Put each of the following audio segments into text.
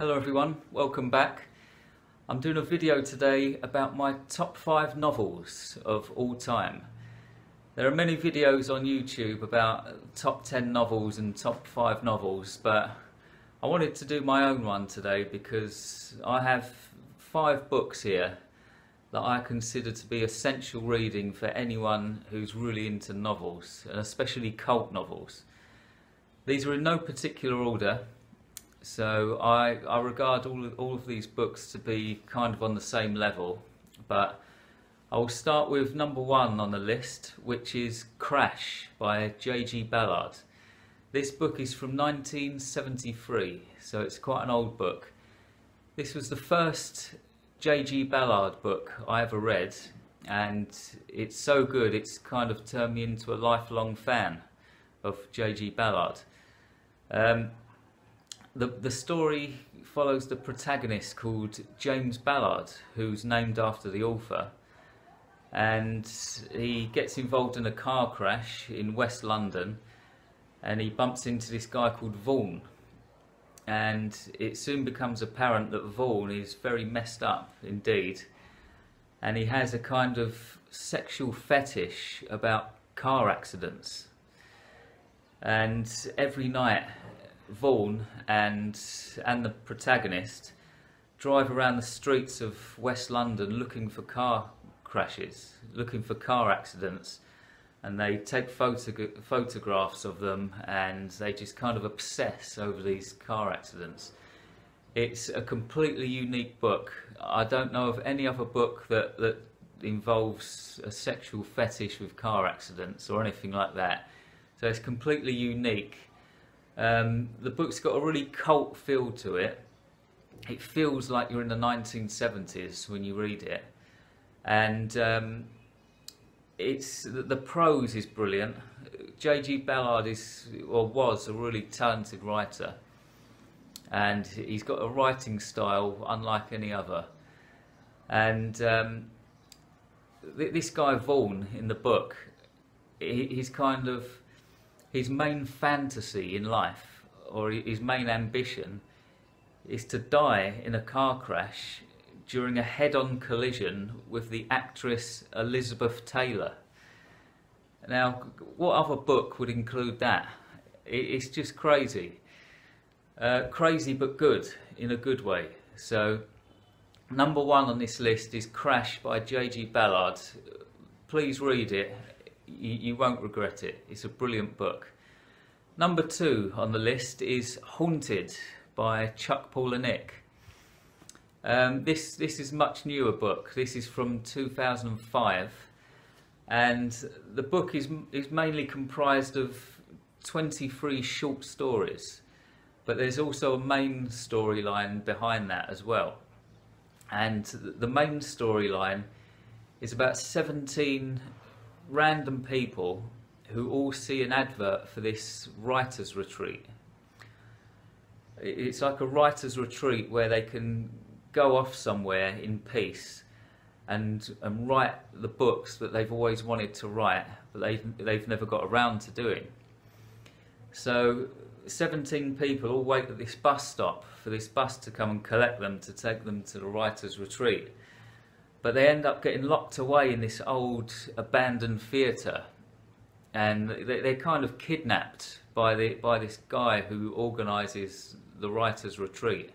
Hello everyone, welcome back. I'm doing a video today about my top 5 novels of all time. There are many videos on YouTube about top 10 novels and top 5 novels, but I wanted to do my own one today because I have 5 books here that I consider to be essential reading for anyone who's really into novels, and especially cult novels. These are in no particular order. So I regard all of these books to be kind of on the same level, but I will start with number 1 on the list, which is Crash by J.G. Ballard. This book is from 1973, so it's quite an old book. This was the first J.G. Ballard book I ever read, and it's so good it's kind of turned me into a lifelong fan of J.G. Ballard. The story follows the protagonist called James Ballard, who's named after the author, and he gets involved in a car crash in West London, and he bumps into this guy called Vaughan, and it soon becomes apparent that Vaughan is very messed up indeed, and he has a kind of sexual fetish about car accidents, and every night Vaughan and the protagonist drive around the streets of West London looking for car crashes, looking for car accidents, and they take photographs of them, and they just kind of obsess over these car accidents. It's a completely unique book. I don't know of any other book that involves a sexual fetish with car accidents or anything like that, so it's completely unique. The book's got a really cult feel to it. It feels like you're in the 1970s when you read it, and the prose is brilliant. J.G. Ballard was a really talented writer, and he's got a writing style unlike any other. And this guy Vaughan in the book, his main fantasy in life, or his main ambition, is to die in a car crash during a head-on collision with the actress Elizabeth Taylor. Now, what other book would include that? It's just crazy. Crazy but good, in a good way. So, number 1 on this list is Crash by J.G. Ballard. Please read it. You won't regret it. It's a brilliant book. Number 2 on the list is Haunted by Chuck Palahniuk. This is a much newer book. This is from 2005, and the book is mainly comprised of 23 short stories, but there's also a main storyline behind that as well. And the main storyline is about 17 random people who all see an advert for this writer's retreat. It's like a writer's retreat where they can go off somewhere in peace and write the books that they've always wanted to write, but they've never got around to doing. So 17 people all wait at this bus stop for this bus to come and collect them to take them to the writer's retreat. But they end up getting locked away in this old abandoned theatre, and they're kind of kidnapped by this guy who organises the writer's retreat.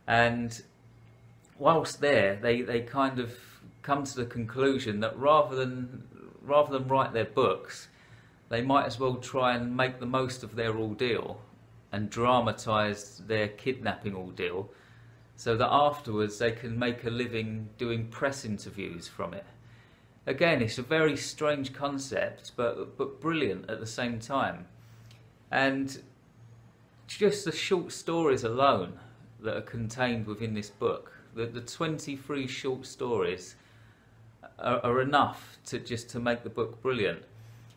And whilst there, they kind of come to the conclusion that rather than write their books, they might as well try and make the most of their ordeal and dramatise their kidnapping ordeal, so that afterwards they can make a living doing press interviews from it. Again, it's a very strange concept, but brilliant at the same time. And just the short stories alone that are contained within this book, the 23 short stories are enough to make the book brilliant.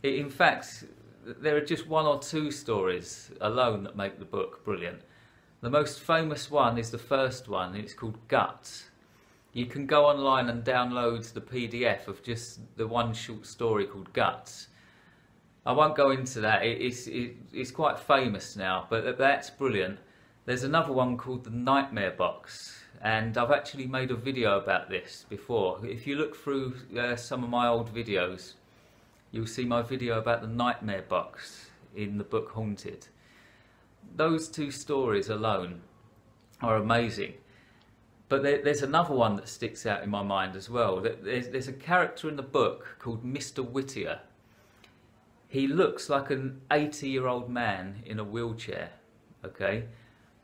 In fact, there are just 1 or 2 stories alone that make the book brilliant. The most famous one is the first one, and it's called Guts. You can go online and download the PDF of just the one short story called Guts. I won't go into that. It's quite famous now, but that's brilliant. There's another one called the Nightmare Box, and I've actually made a video about this before. If you look through some of my old videos, you'll see my video about the Nightmare Box in the book Haunted. Those two stories alone are amazing. But there's another one that sticks out in my mind as well. There's a character in the book called Mr. Whittier. He looks like an 80-year-old man in a wheelchair, okay?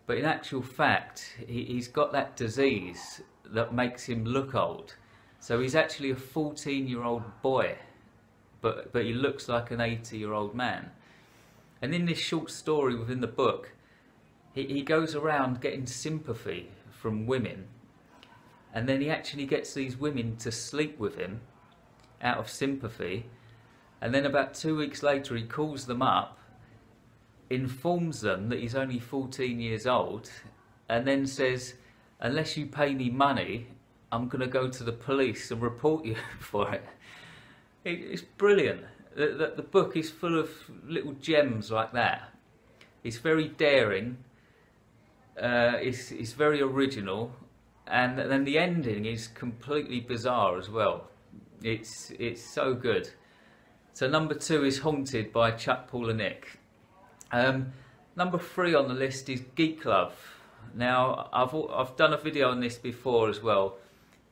But in actual fact, he's got that disease that makes him look old. So he's actually a 14-year-old boy, but he looks like an 80-year-old man. And in this short story within the book, he goes around getting sympathy from women, and then he actually gets these women to sleep with him out of sympathy, and then about 2 weeks later he calls them up, informs them that he's only 14 years old, and then says, unless you pay me money, I'm going to go to the police and report you for it. It's brilliant. The book is full of little gems like that. It's very daring. It's very original, and then the ending is completely bizarre as well. It's so good. So number 2 is Haunted by Chuck Palahniuk. Number 3 on the list is Geek Love. Now I've done a video on this before as well.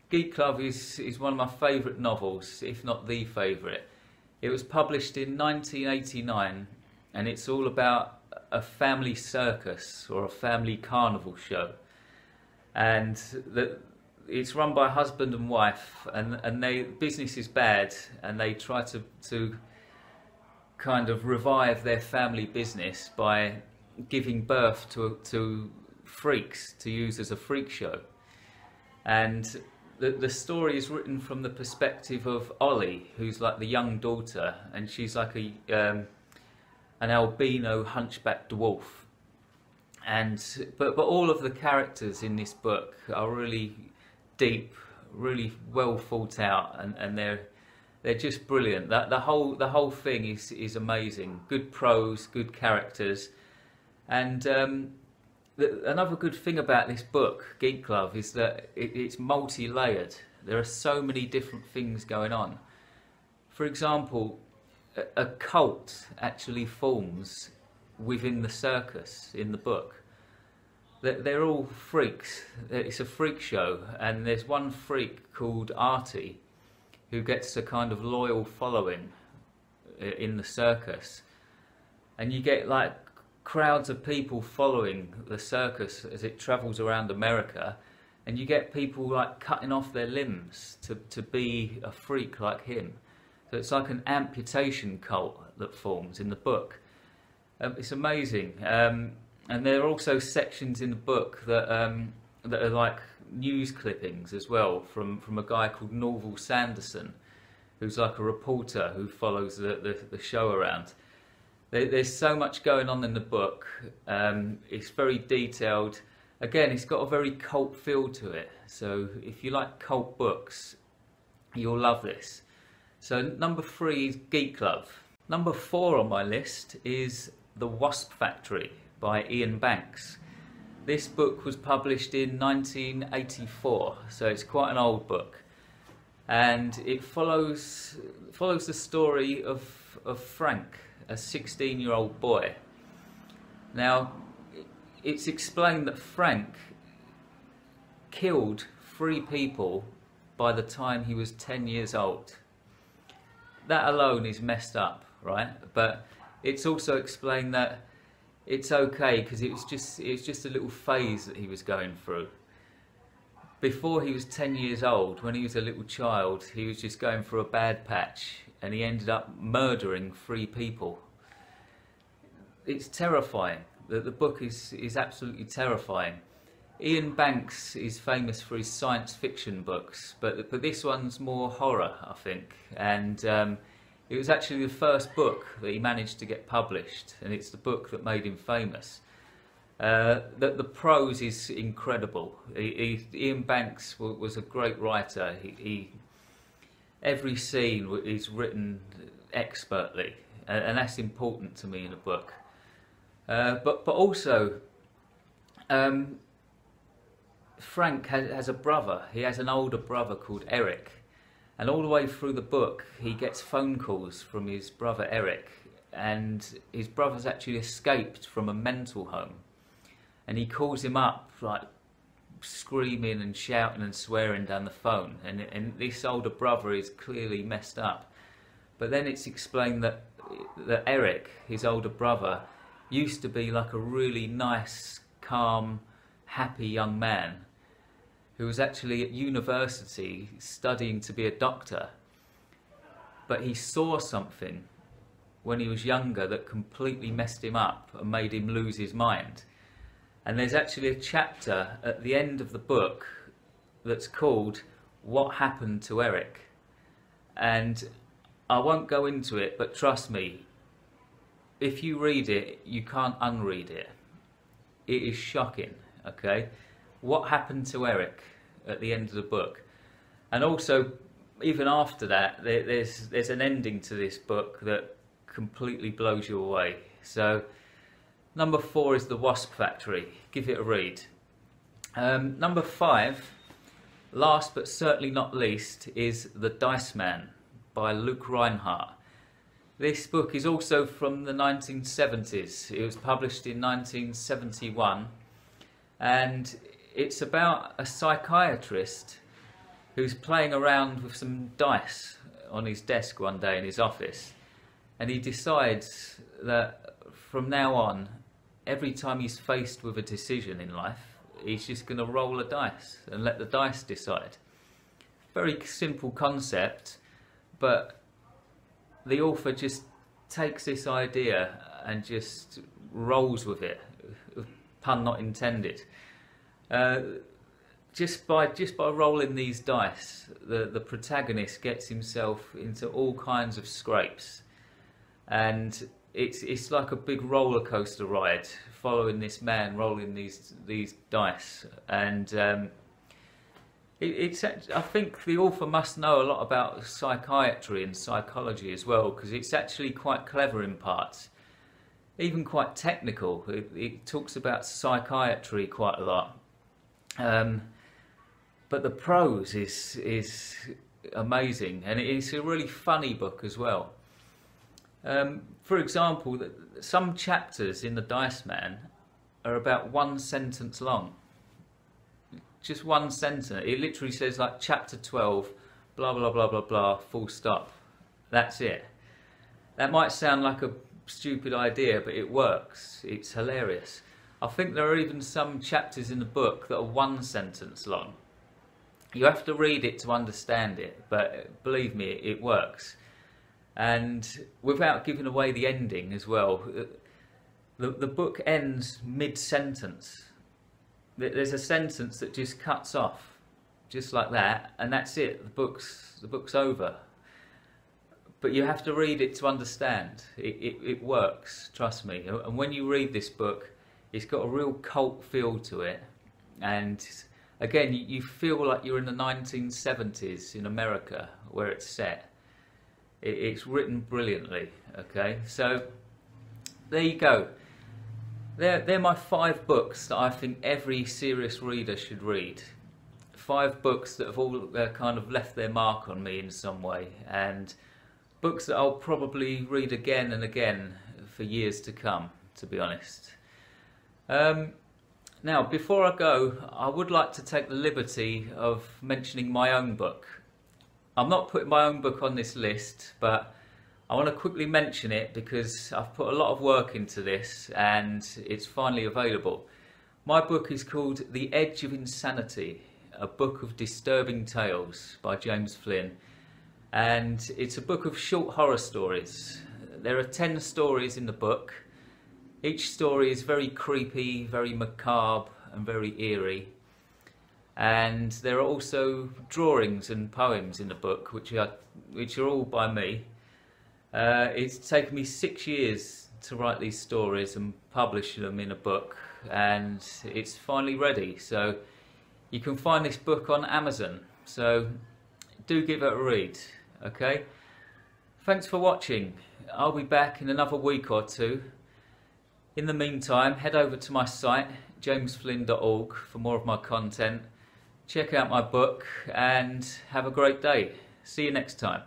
Geek Love is one of my favourite novels, if not the favourite. It was published in 1989, and it's all about a family circus or a family carnival show, and it's run by a husband and wife, and business is bad, and they try to kind of revive their family business by giving birth to freaks to use as a freak show. And the story is written from the perspective of Ollie, who's like the young daughter, and she's like an albino hunchback dwarf. But all of the characters in this book are really deep, really well thought out, and they're just brilliant. The whole thing is amazing. Good prose, good characters, and another good thing about this book, Geek Love, is that it's multi-layered. There are so many different things going on. For example, a cult actually forms within the circus in the book. They're all freaks. It's a freak show, and there's one freak called Artie who gets a kind of loyal following in the circus, and you get like crowds of people following the circus as it travels around America, and you get people like cutting off their limbs to be a freak like him. So it's like an amputation cult that forms in the book. It's amazing, and there are also sections in the book that are like news clippings as well from a guy called Norval Sanderson, who's like a reporter who follows the show around. There's so much going on in the book. It's very detailed. Again, it's got a very cult feel to it. So if you like cult books, you'll love this. So number 3 is Geek Love. Number 4 on my list is The Wasp Factory by Ian Banks. This book was published in 1984, so it's quite an old book. And it follows the story of Frank, a 16-year-old boy. Now, it's explained that Frank killed 3 people by the time he was 10 years old. That alone is messed up, right? But it's also explained that it's okay because it was just a little phase that he was going through. Before he was 10 years old, when he was a little child, he was just going through a bad patch, and he ended up murdering 3 people. It's terrifying. The book is absolutely terrifying. Ian Banks is famous for his science fiction books, but this one's more horror, I think. And it was actually the first book that he managed to get published, and it's the book that made him famous. The prose is incredible. Ian Banks was a great writer. Every scene is written expertly, and that's important to me in a book. But also, Frank has a brother. He has an older brother called Eric. And all the way through the book, he gets phone calls from his brother Eric. And his brother's actually escaped from a mental home. And he calls him up, like, screaming and shouting and swearing down the phone. And this older brother is clearly messed up. But then it's explained that Eric, his older brother, used to be like a really nice, calm, happy young man who was actually at university studying to be a doctor. But he saw something when he was younger that completely messed him up and made him lose his mind. And there's actually a chapter at the end of the book that's called What Happened to Eric? And I won't go into it, but trust me, if you read it, you can't unread it. It is shocking, okay? What happened to Eric at the end of the book? And also, even after that, there's an ending to this book that completely blows you away. So, number 4 is The Wasp Factory. Give it a read. Number 5, last but certainly not least, is The Dice Man by Luke Reinhardt. This book is also from the 1970s. It was published in 1971, and it's about a psychiatrist who's playing around with some dice on his desk one day in his office, and he decides that from now on, every time he's faced with a decision in life, he's just going to roll a dice and let the dice decide. Very simple concept, but the author just takes this idea and just rolls with it, pun not intended. Just by rolling these dice, the protagonist gets himself into all kinds of scrapes, and it's like a big roller coaster ride following this man rolling these dice. And I think the author must know a lot about psychiatry and psychology as well, because it's actually quite clever in parts, even quite technical. It talks about psychiatry quite a lot. But the prose is amazing, and it's a really funny book as well. For example, some chapters in The Dice Man are about one sentence long. Just one sentence. It literally says like chapter 12, blah blah blah blah blah, full stop. That's it. That might sound like a stupid idea, but it works. It's hilarious. I think there are even some chapters in the book that are one sentence long. You have to read it to understand it, but believe me, it works. And without giving away the ending as well, the book ends mid-sentence. There's a sentence that just cuts off, just like that, and that's it. The book's over. But you have to read it to understand. It works, trust me. And when you read this book, it's got a real cult feel to it. And again, you feel like you're in the 1970s in America, where it's set. It's written brilliantly, okay? So, there you go. They're my 5 books that I think every serious reader should read. 5 books that have all kind of left their mark on me in some way, and books that I'll probably read again and again for years to come, to be honest. Now, before I go, I would like to take the liberty of mentioning my own book. I'm not putting my own book on this list, but I want to quickly mention it because I've put a lot of work into this and it's finally available. My book is called The Edge of Insanity, a book of disturbing tales by James Flynn. And it's a book of short horror stories. There are 10 stories in the book. Each story is very creepy, very macabre and very eerie. And there are also drawings and poems in the book, which are all by me. It's taken me 6 years to write these stories and publish them in a book, and it's finally ready. So you can find this book on Amazon, so do give it a read, okay? Thanks for watching. I'll be back in another week or two. In the meantime, head over to my site, jamesflynn.org, for more of my content. Check out my book and have a great day. See you next time.